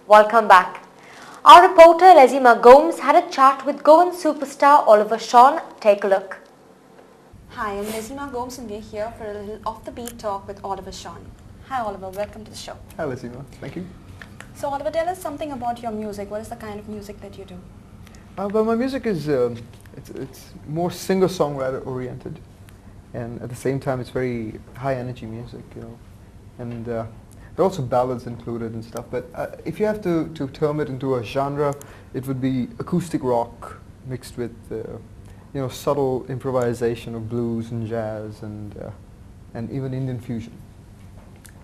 Welcome back. Our reporter Lezima Gomes had a chat with Goan superstar Oliver Shawn. Take a look. Hi, I'm Lezima Gomes and we're here for a little off-the-beat talk with Oliver Shawn. Hi Oliver, welcome to the show. Hi Lezima, thank you. So Oliver, tell us something about your music. What is the kind of music that you do? Well, my music is it's more singer-songwriter oriented, and at the same time it's very high-energy music, you know. And there are also ballads included and stuff. But if you have to term it into a genre, it would be acoustic rock mixed with you know, subtle improvisation of blues and jazz and even Indian fusion.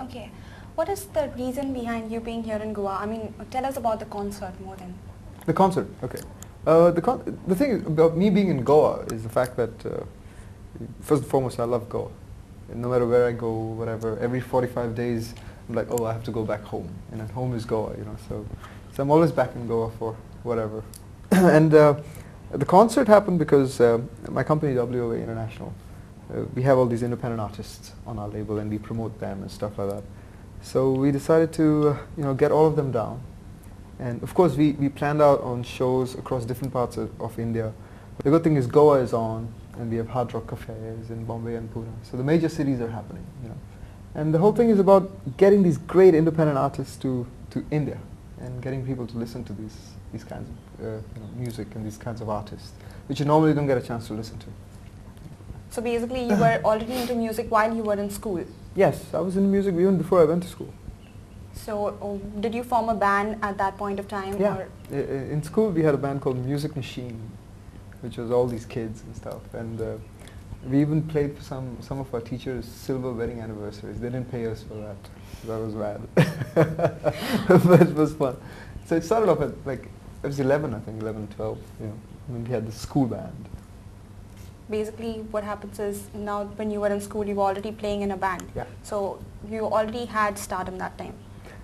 Okay. What is the reason behind you being here in Goa? I mean, tell us about the concert more than... The concert, okay. The thing about me being in Goa is the fact that, first and foremost, I love Goa. And no matter where I go, whatever, every 45 days, I'm like, oh, I have to go back home. And then home is Goa, you know. So I'm always back in Goa for whatever. And the concert happened because my company, WOA International, we have all these independent artists on our label and we promote them and stuff like that. So we decided to you know, get all of them down. And of course we planned out on shows across different parts of India. The good thing is Goa is on, and we have hard rock cafes in Bombay and Pune. So the major cities are happening, you know. And the whole thing is about getting these great independent artists to India and getting people to listen to these kinds of you know, music and these kinds of artists, which you normally don't get a chance to listen to. So basically you were already into music while you were in school? Yes, I was in music even before I went to school. So did you form a band at that point of time? Yeah, or in school we had a band called Music Machine, which was all these kids and stuff. And we even played for some of our teachers' silver wedding anniversaries. They didn't pay us for that. That was bad. But it was fun. So it started off at like, I was 11, I think, 11, 12, you know, when we had the school band. Basically what happens is now when you were in school you were already playing in a band. Yeah. So you already had stardom that time.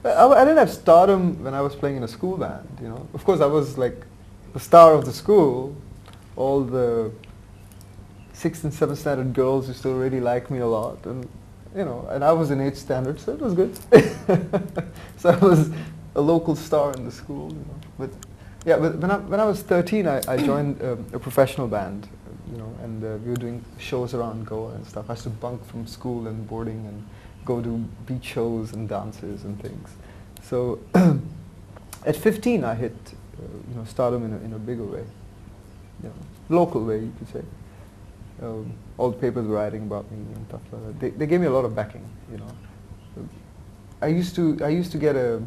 I didn't have stardom when I was playing in a school band, you know. Of course I was like the star of the school. All the 6th and 7th standard girls used to really like me a lot, and you know, and I was in 8th standard, so it was good. So I was a local star in the school, you know. But yeah, but when I was 13, I joined a professional band, you know, and we were doing shows around Goa and stuff. I used to bunk from school and boarding and go to beach shows and dances and things. So at 15, I hit you know, stardom in a bigger way. You know, local way, you could say. All the papers were writing about me and stuff like that. They gave me a lot of backing, you know. I used to get a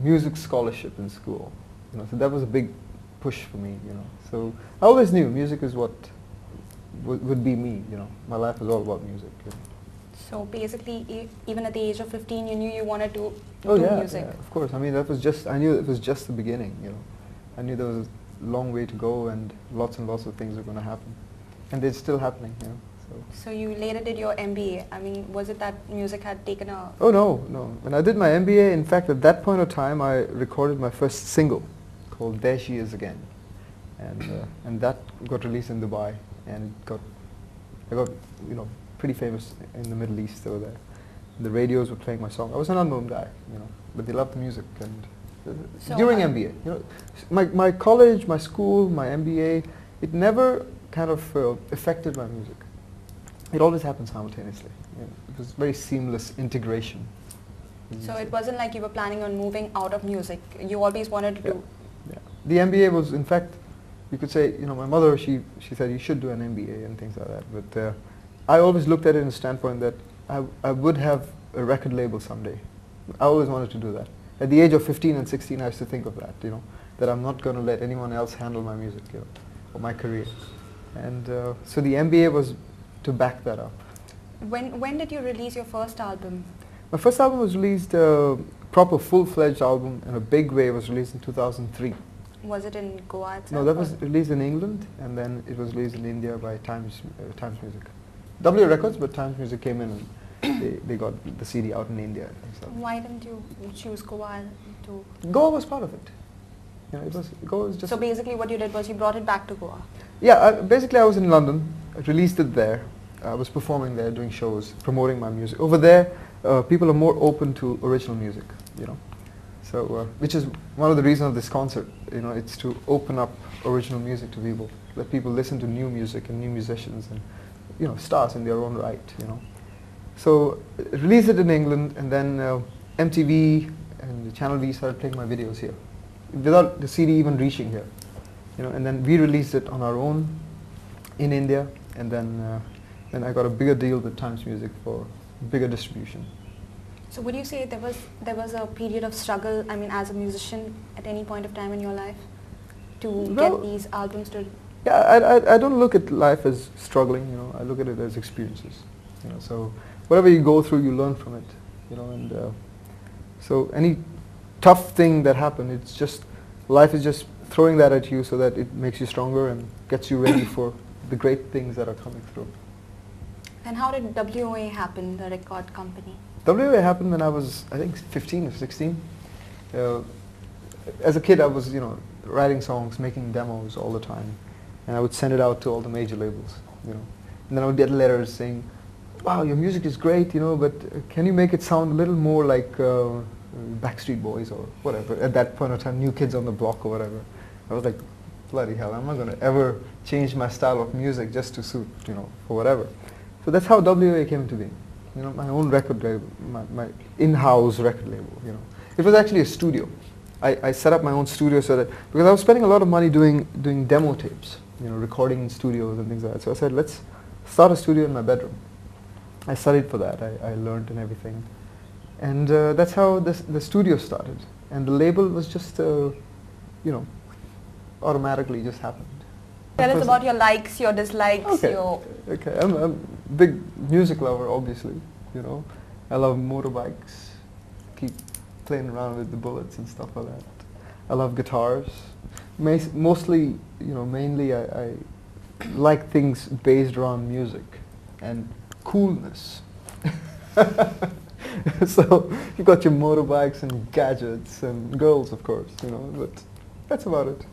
music scholarship in school, you know, so that was a big push for me, you know. So I always knew music is what would be me, you know. My life is all about music. You know. So basically, even at the age of 15, you knew you wanted to do music. Yeah, of course. I mean, I knew it was just the beginning, you know. I knew there was a long way to go and lots of things were going to happen. And it's still happening, you know. So you later did your MBA. I mean, was it that music had taken a... Oh, no. When I did my MBA, in fact, at that point of time, I recorded my first single called There She Is Again. And that got released in Dubai. And I got, you know, pretty famous in the Middle East over there. The radios were playing my song. I was an unknown guy, you know, but they loved the music. And so during MBA, you know, my college, my school, my MBA, it never kind of affected my music. It always happened simultaneously. You know, it was very seamless integration. So it wasn't like you were planning on moving out of music. You always wanted to do... Yeah. The MBA was, in fact, you could say, you know, my mother, she said you should do an MBA and things like that. But I always looked at it in a standpoint that I would have a record label someday. I always wanted to do that. At the age of 15 and 16, I used to think of that, you know, that I'm not going to let anyone else handle my music, you know, or my career. And so the MBA was to back that up. When did you release your first album? My first album was released, proper full-fledged album in a big way, was released in 2003. Was it in Goa itself? No, that was released in England, and then it was released in India by Times Music. WA Records, but Times Music came in and they got the CD out in India. And stuff. Why didn't you choose Goa to... Goa was part of it. You know, Goa was just... So basically what you did was you brought it back to Goa? Yeah, basically I was in London, I released it there. I was performing there, doing shows, promoting my music. Over there, people are more open to original music, you know. So, which is one of the reasons of this concert. You know, it's to open up original music to people, let people listen to new music and new musicians and, you know, stars in their own right. You know, so released it in England, and then MTV and Channel V started playing my videos here, without the CD even reaching here. You know, and then we released it on our own in India, and then I got a bigger deal with Times Music for bigger distribution. So would you say there was a period of struggle, I mean, as a musician at any point of time in your life to get these albums to... Yeah, I don't look at life as struggling, you know, I look at it as experiences. You know, so whatever you go through, you learn from it, you know, and so any tough thing that happened, it's just, life is just throwing that at you so that it makes you stronger and gets you ready for the great things that are coming through. And how did WOA happen, the record company? WOA happened when I was, I think, 15 or 16. As a kid, I was, you know, writing songs, making demos all the time, and I would send it out to all the major labels, you know. And then I would get letters saying, "Wow, your music is great, you know, but can you make it sound a little more like Backstreet Boys or whatever?" At that point of time, New Kids on the Block or whatever. I was like, bloody hell, I'm not going to ever change my style of music just to suit, you know, for whatever. So that's how WOA came into being. You know, my own record label, my in-house record label, you know. It was actually a studio. I set up my own studio so that, because I was spending a lot of money doing demo tapes, you know, recording in studios and things like that. So I said, let's start a studio in my bedroom. I studied for that, I learned and everything. And that's how the studio started. And the label was just, you know, automatically just happened. Tell us about your likes, your dislikes, okay. your... Okay, I'm a big music lover, obviously, you know. I love motorbikes, keep playing around with the bullets and stuff like that. I love guitars. Mostly, you know, mainly I like things based around music and coolness. So you've got your motorbikes and gadgets and girls, of course, you know, but that's about it.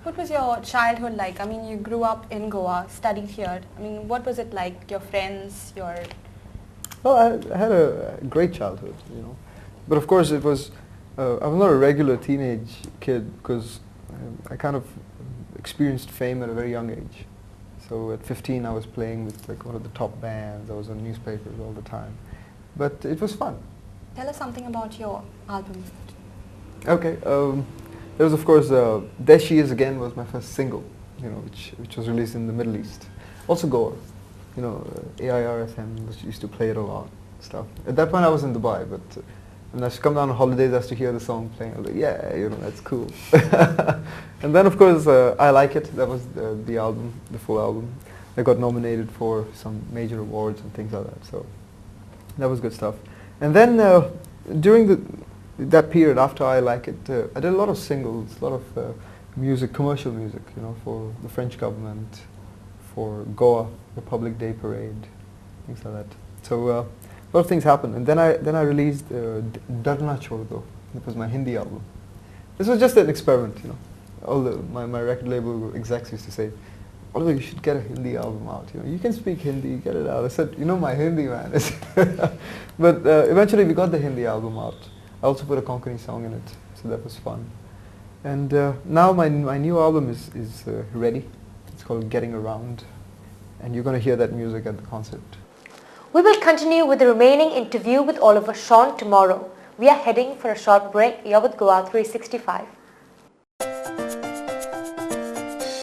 What was your childhood like? I mean, you grew up in Goa, studied here. I mean, what was it like? Your friends, your... Well, I had a great childhood, you know. But of course it was, I was not a regular teenage kid because I kind of experienced fame at a very young age. So at 15 I was playing with like one of the top bands, I was on newspapers all the time. But it was fun. Tell us something about your album. Okay, there was of course, There She Is Again was my first single, you know, which was released in the Middle East. Also Goa, you know, AIRFM used to play it a lot, stuff. At that point I was in Dubai, but when I used to come down on holidays I used to hear the song playing, I was like, yeah, you know, that's cool. And then of course, I Like It, that was the album, the full album. I got nominated for some major awards and things like that, so that was good stuff. And then during that period after I Like It, I did a lot of singles, a lot of music, commercial music, you know, for the French government, for Goa, Republic Day Parade, things like that. So a lot of things happened, and then I released Darna Chhod Do. It was my Hindi album. This was just an experiment, you know. All my record label execs used to say, "Oliver, you should get a Hindi album out. You know, you can speak Hindi, get it out." I said, "You know my Hindi, man." But eventually we got the Hindi album out. I also put a Konkani song in it, so that was fun. And now my new album is ready. It's called Getting Around, and you're going to hear that music at the concert. We will continue with the remaining interview with Oliver Shawn tomorrow. We are heading for a short break. You're with Goa 365.